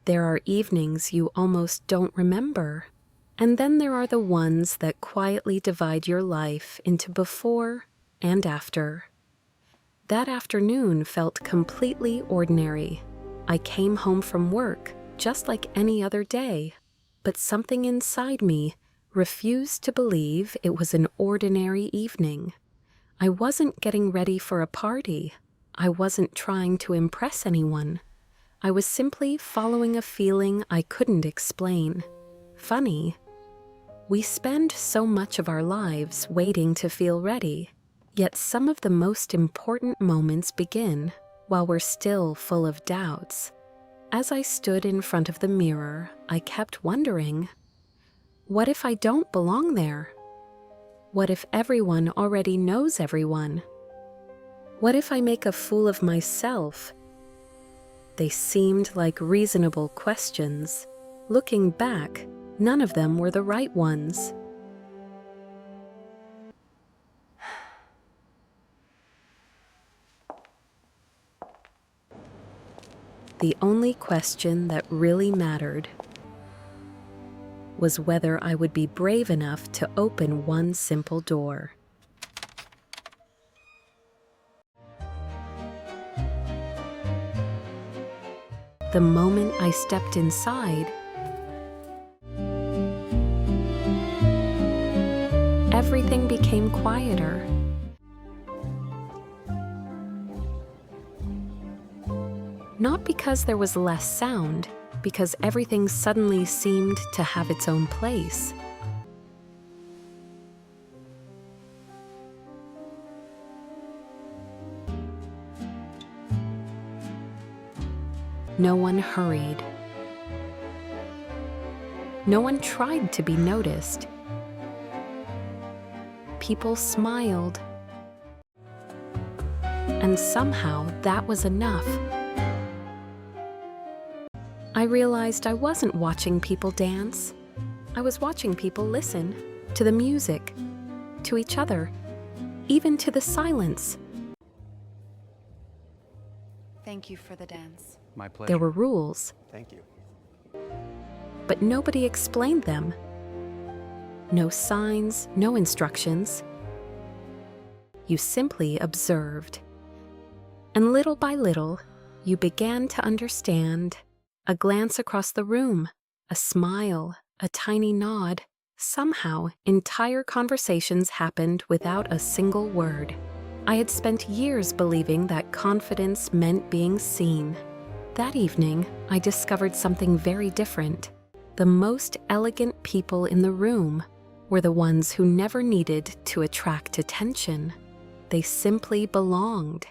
There are evenings you almost don't remember. And then there are the ones that quietly divide your life into before and after. That afternoon felt completely ordinary. I came home from work just like any other day, but something inside me refused to believe it was an ordinary evening. I wasn't getting ready for a party. I wasn't trying to impress anyone. I was simply following a feeling I couldn't explain. Funny. We spend so much of our lives waiting to feel ready, yet some of the most important moments begin while we're still full of doubts. As I stood in front of the mirror, I kept wondering, what if I don't belong there? What if everyone already knows everyone? What if I make a fool of myself? They seemed like reasonable questions. Looking back, none of them were the right ones. The only question that really mattered was whether I would be brave enough to open one simple door. The moment I stepped inside, everything became quieter. Not because there was less sound, because everything suddenly seemed to have its own place. No one hurried. No one tried to be noticed. People smiled. And somehow that was enough. I realized I wasn't watching people dance. I was watching people listen to the music, to each other, even to the silence. Thank you for the dance. My pleasure. There were rules. Thank you. But nobody explained them. No signs, no instructions. You simply observed. And little by little, you began to understand. A glance across the room, a smile, a tiny nod. Somehow, entire conversations happened without a single word. I had spent years believing that confidence meant being seen. That evening, I discovered something very different. The most elegant people in the room were the ones who never needed to attract attention. They simply belonged.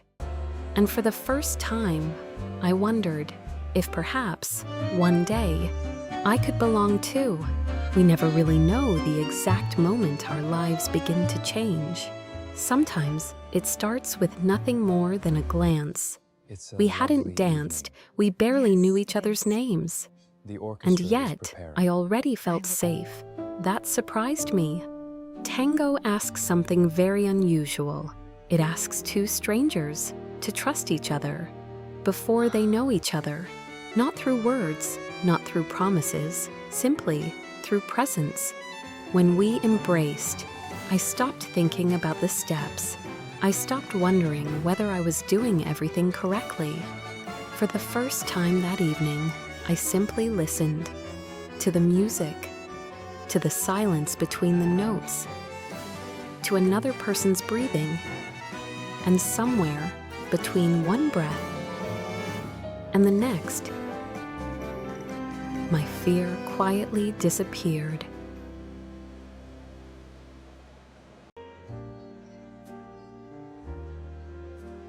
And for the first time, I wondered if perhaps, one day, I could belong too. We never really know the exact moment our lives begin to change. Sometimes it starts with nothing more than a glance. We hadn't danced, we barely knew each other's names. And yet, I already felt safe. That surprised me. Tango asks something very unusual. It asks two strangers to trust each other before they know each other. Not through words, not through promises, simply through presence. When we embraced, I stopped thinking about the steps. I stopped wondering whether I was doing everything correctly. For the first time that evening, I simply listened to the music, to the silence between the notes, to another person's breathing, and somewhere between one breath and the next, my fear quietly disappeared.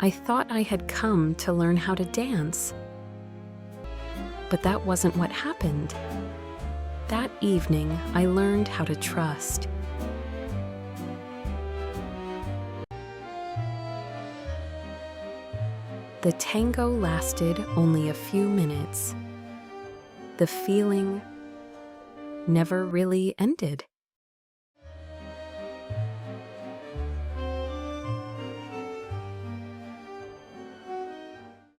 I thought I had come to learn how to dance, but that wasn't what happened. That evening, I learned how to trust. The tango lasted only a few minutes. The feeling never really ended.